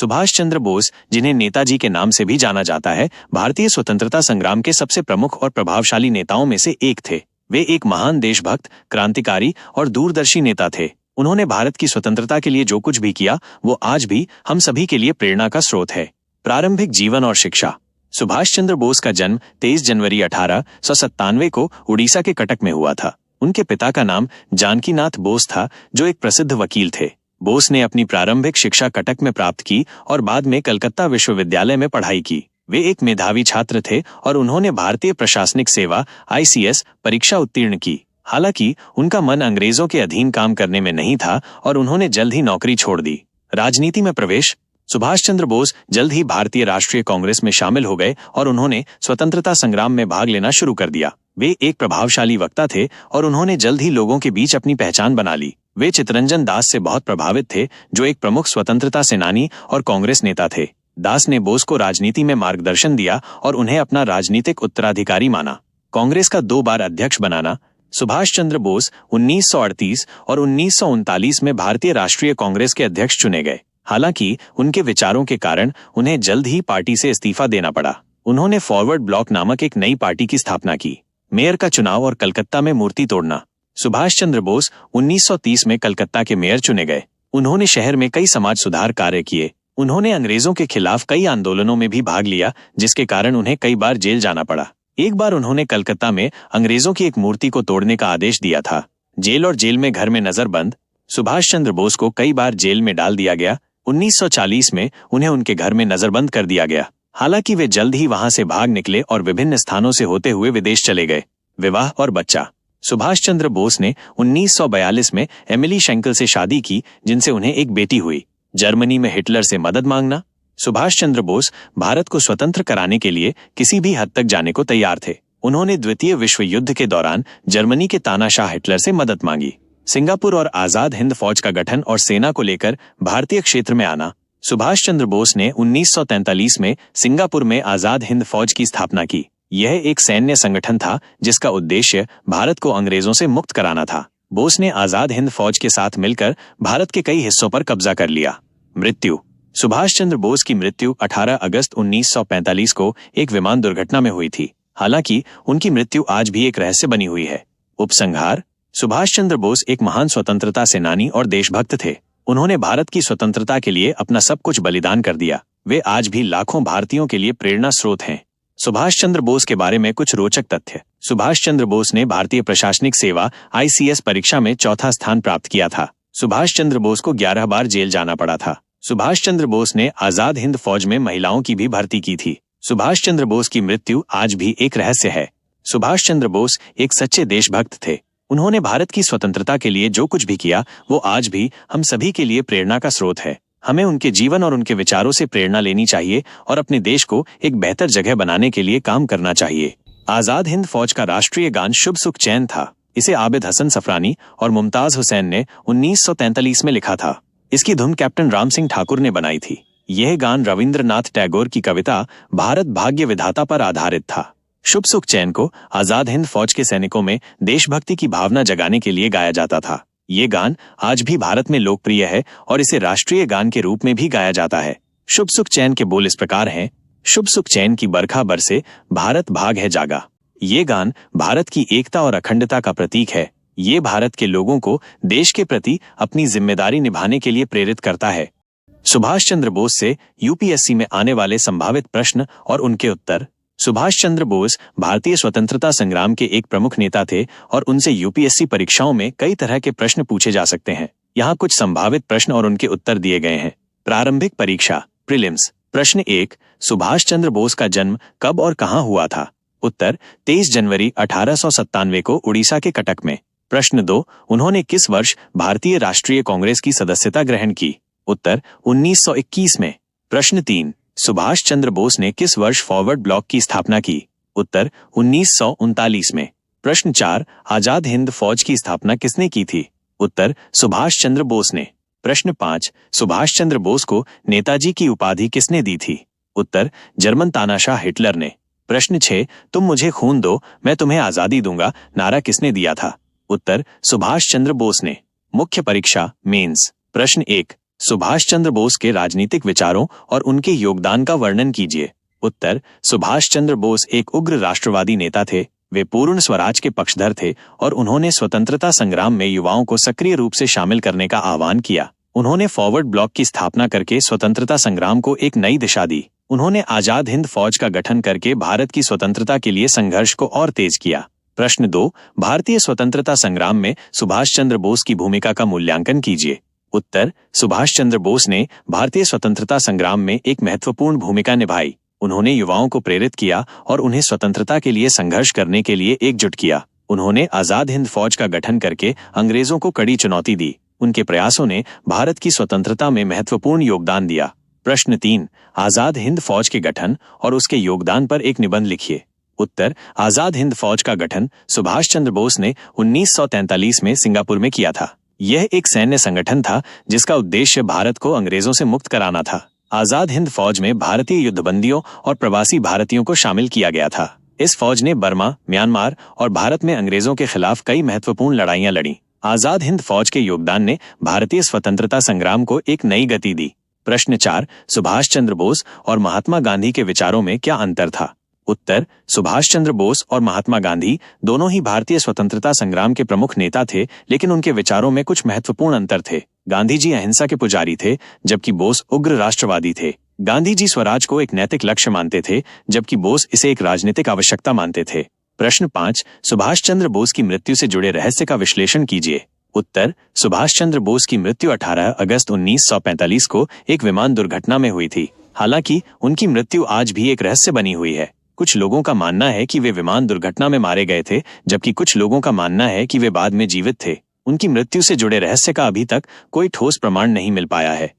सुभाष चंद्र बोस, जिन्हें नेताजी के नाम से भी जाना जाता है, भारतीय स्वतंत्रता संग्राम के सबसे प्रमुख और प्रभावशाली नेताओं में से एक थे। वे एक महान देशभक्त, क्रांतिकारी और दूरदर्शी नेता थे। उन्होंने भारत की स्वतंत्रता के लिए जो कुछ भी किया, वो आज भी हम सभी के लिए प्रेरणा का स्रोत है। प्रारंभिक जीवन और शिक्षा। सुभाष चंद्र बोस का जन्म 23 जनवरी 1897 को उड़ीसा के कटक में हुआ था। उनके पिता का नाम जानकीनाथ बोस था, जो एक प्रसिद्ध वकील थे। बोस ने अपनी प्रारंभिक शिक्षा कटक में प्राप्त की और बाद में कलकत्ता विश्वविद्यालय में पढ़ाई की। वे एक मेधावी छात्र थे और उन्होंने भारतीय प्रशासनिक सेवा (ICS) परीक्षा उत्तीर्ण की। हालांकि उनका मन अंग्रेजों के अधीन काम करने में नहीं था और उन्होंने जल्द ही नौकरी छोड़ दी। राजनीति में प्रवेश। सुभाष चंद्र बोस जल्द ही भारतीय राष्ट्रीय कांग्रेस में शामिल हो गए और उन्होंने स्वतंत्रता संग्राम में भाग लेना शुरू कर दिया। वे एक प्रभावशाली वक्ता थे और उन्होंने जल्द ही लोगों के बीच अपनी पहचान बना ली। वे चित्तरंजन दास से बहुत प्रभावित थे, जो एक प्रमुख स्वतंत्रता सेनानी और कांग्रेस नेता थे। दास ने बोस को राजनीति में मार्गदर्शन दिया और उन्हें अपना राजनीतिक उत्तराधिकारी माना। कांग्रेस का 2 बार अध्यक्ष बनाना। सुभाष चंद्र बोस 1938 और 1939 में भारतीय राष्ट्रीय कांग्रेस के अध्यक्ष चुने गए। हालांकि उनके विचारों के कारण उन्हें जल्द ही पार्टी से इस्तीफा देना पड़ा। उन्होंने फॉरवर्ड ब्लॉक नामक एक नई पार्टी की स्थापना की। मेयर का चुनाव और कलकत्ता में मूर्ति तोड़ना। सुभाष चंद्र बोस 1930 में कलकत्ता के मेयर चुने गए। उन्होंने शहर में कई समाज सुधार कार्य किए। उन्होंने अंग्रेजों के खिलाफ कई आंदोलनों में भी भाग लिया, जिसके कारण उन्हें कई बार जेल जाना पड़ा। एक बार उन्होंने कलकत्ता में अंग्रेजों की एक मूर्ति को तोड़ने का आदेश दिया था। जेल और जेल में घर में नजरबंद। सुभाष चंद्र बोस को कई बार जेल में डाल दिया गया। 1940 में उन्हें उनके घर में नजरबंद कर दिया गया। हालांकि वे जल्द ही वहां से भाग निकले और विभिन्न स्थानों से होते हुए विदेश चले गए। विवाह और बच्चा। सुभाष चंद्र बोस ने 1942 में एमिली शेंकल से शादी की, जिनसे उन्हें एक बेटी हुई। जर्मनी में हिटलर से मदद मांगना। सुभाष चंद्र बोस भारत को स्वतंत्र कराने के लिए किसी भी हद तक जाने को तैयार थे। उन्होंने द्वितीय विश्व युद्ध के दौरान जर्मनी के तानाशाह हिटलर से मदद मांगी। सिंगापुर और आजाद हिंद फौज का गठन और सेना को लेकर भारतीय क्षेत्र में आना। सुभाष चंद्र बोस ने 1943 में सिंगापुर में आजाद हिंद फौज की स्थापना की। यह एक सैन्य संगठन था जिसका उद्देश्य भारत को अंग्रेजों से मुक्त कराना था। बोस ने आजाद हिंद फौज के साथ मिलकर भारत के कई हिस्सों पर कब्जा कर लिया। मृत्यु। सुभाष चंद्र बोस की मृत्यु 18 अगस्त 1945 को एक विमान दुर्घटना में हुई थी। हालांकि उनकी मृत्यु आज भी एक रहस्य बनी हुई है। उपसंहार। सुभाष चंद्र बोस एक महान स्वतंत्रता सेनानी और देशभक्त थे। उन्होंने भारत की स्वतंत्रता के लिए अपना सब कुछ बलिदान कर दिया। वे आज भी लाखों भारतीयों के लिए प्रेरणा स्रोत हैं। सुभाष चंद्र बोस के बारे में कुछ रोचक तथ्य। सुभाष चंद्र बोस ने भारतीय प्रशासनिक सेवा (ICS) परीक्षा में 4था स्थान प्राप्त किया था। सुभाष चंद्र बोस को 11 बार जेल जाना पड़ा था। सुभाष चंद्र बोस ने आजाद हिंद फौज में महिलाओं की भी भर्ती की थी। सुभाष चंद्र बोस की मृत्यु आज भी एक रहस्य है। सुभाष चंद्र बोस एक सच्चे देशभक्त थे। उन्होंने भारत की स्वतंत्रता के लिए जो कुछ भी किया, वो आज भी हम सभी के लिए प्रेरणा का स्रोत है। हमें उनके जीवन और उनके विचारों से प्रेरणा लेनी चाहिए और अपने देश को एक बेहतर जगह बनाने के लिए काम करना चाहिए। आजाद हिंद फौज का राष्ट्रीय गान शुभ सुख चैन था। इसे आबिद हसन सफरानी और मुमताज हुसैन ने 1943 में लिखा था। इसकी धुन कैप्टन राम सिंह ठाकुर ने बनाई थी। यह गान रविंद्रनाथ टैगोर की कविता भारत भाग्य विधाता पर आधारित था। शुभ सुख चैन को आजाद हिंद फौज के सैनिकों में देशभक्ति की भावना जगाने के लिए गाया जाता था। ये गान आज भी भारत में लोकप्रिय है और इसे राष्ट्रीय गान के रूप में भी गाया जाता है। शुभ सुख चैन के बोल इस प्रकार हैं। शुभ सुख चैन की बरखा बरसे, भारत भाग है जागा। ये गान भारत की एकता और अखंडता का प्रतीक है। ये भारत के लोगों को देश के प्रति अपनी जिम्मेदारी निभाने के लिए प्रेरित करता है। सुभाष चंद्र बोस से UPSC में आने वाले संभावित प्रश्न और उनके उत्तर। सुभाष चंद्र बोस भारतीय स्वतंत्रता संग्राम के एक प्रमुख नेता थे और उनसे UPSC परीक्षाओं में कई तरह के प्रश्न पूछे जा सकते हैं। यहाँ कुछ संभावित प्रश्न और उनके उत्तर दिए गए हैं। प्रारंभिक परीक्षा प्रीलिम्स। प्रश्न 1, सुभाष चंद्र बोस का जन्म कब और कहाँ हुआ था? उत्तर 23 जनवरी 1897 को उड़ीसा के कटक में। प्रश्न 2, उन्होंने किस वर्ष भारतीय राष्ट्रीय कांग्रेस की सदस्यता ग्रहण की? उत्तर 1921 में। प्रश्न 3, सुभाष चंद्र बोस ने किस वर्ष फॉरवर्ड ब्लॉक की स्थापना की? उत्तर 1939 में। प्रश्न 4, आजाद हिंद फौज की स्थापना किसने की थी? उत्तर सुभाष चंद्र बोस ने। प्रश्न 5, सुभाष चंद्र बोस को नेताजी की उपाधि किसने दी थी? उत्तर जर्मन तानाशाह हिटलर ने। प्रश्न 6, तुम मुझे खून दो मैं तुम्हें आजादी दूंगा नारा किसने दिया था? उत्तर सुभाष चंद्र बोस ने। मुख्य परीक्षा मेंस। प्रश्न 1, सुभाष चंद्र बोस के राजनीतिक विचारों और उनके योगदान का वर्णन कीजिए। उत्तर, सुभाष चंद्र बोस एक उग्र राष्ट्रवादी नेता थे। वे पूर्ण स्वराज के पक्षधर थे और उन्होंने स्वतंत्रता संग्राम में युवाओं को सक्रिय रूप से शामिल करने का आह्वान किया। उन्होंने फॉरवर्ड ब्लॉक की स्थापना करके स्वतंत्रता संग्राम को एक नई दिशा दी। उन्होंने आजाद हिंद फौज का गठन करके भारत की स्वतंत्रता के लिए संघर्ष को और तेज किया। प्रश्न 2, भारतीय स्वतंत्रता संग्राम में सुभाष चंद्र बोस की भूमिका का मूल्यांकन कीजिए। उत्तर, सुभाष चंद्र बोस ने भारतीय स्वतंत्रता संग्राम में एक महत्वपूर्ण भूमिका निभाई। उन्होंने युवाओं को प्रेरित किया और उन्हें स्वतंत्रता के लिए संघर्ष करने के लिए एकजुट किया। उन्होंने आजाद हिंद फौज का गठन करके अंग्रेजों को कड़ी चुनौती दी। उनके प्रयासों ने भारत की स्वतंत्रता में महत्वपूर्ण योगदान दिया। प्रश्न 3, आजाद हिंद फौज के गठन और उसके योगदान पर एक निबंध लिखिए। उत्तर, आजाद हिंद फौज का गठन सुभाष चंद्र बोस ने 1943 में सिंगापुर में किया था। यह एक सैन्य संगठन था जिसका उद्देश्य भारत को अंग्रेजों से मुक्त कराना था। आजाद हिंद फौज में भारतीय युद्धबंदियों और प्रवासी भारतीयों को शामिल किया गया था। इस फौज ने बर्मा, म्यांमार और भारत में अंग्रेजों के खिलाफ कई महत्वपूर्ण लड़ाइयां लड़ी। आजाद हिंद फौज के योगदान ने भारतीय स्वतंत्रता संग्राम को एक नई गति दी। प्रश्न 4, सुभाष चंद्र बोस और महात्मा गांधी के विचारों में क्या अंतर था? उत्तर, सुभाष चंद्र बोस और महात्मा गांधी दोनों ही भारतीय स्वतंत्रता संग्राम के प्रमुख नेता थे, लेकिन उनके विचारों में कुछ महत्वपूर्ण अंतर थे। गांधी जी अहिंसा के पुजारी थे, जबकि बोस उग्र राष्ट्रवादी थे। गांधी जी स्वराज को एक नैतिक लक्ष्य मानते थे, जबकि बोस इसे एक राजनीतिक आवश्यकता मानते थे। प्रश्न 5, सुभाष चंद्र बोस की मृत्यु से जुड़े रहस्य का विश्लेषण कीजिए। उत्तर, सुभाष चंद्र बोस की मृत्यु 18 अगस्त 1945 को एक विमान दुर्घटना में हुई थी। हालांकि उनकी मृत्यु आज भी एक रहस्य बनी हुई है। कुछ लोगों का मानना है कि वे विमान दुर्घटना में मारे गए थे, जबकि कुछ लोगों का मानना है कि वे बाद में जीवित थे। उनकी मृत्यु से जुड़े रहस्य का अभी तक कोई ठोस प्रमाण नहीं मिल पाया है।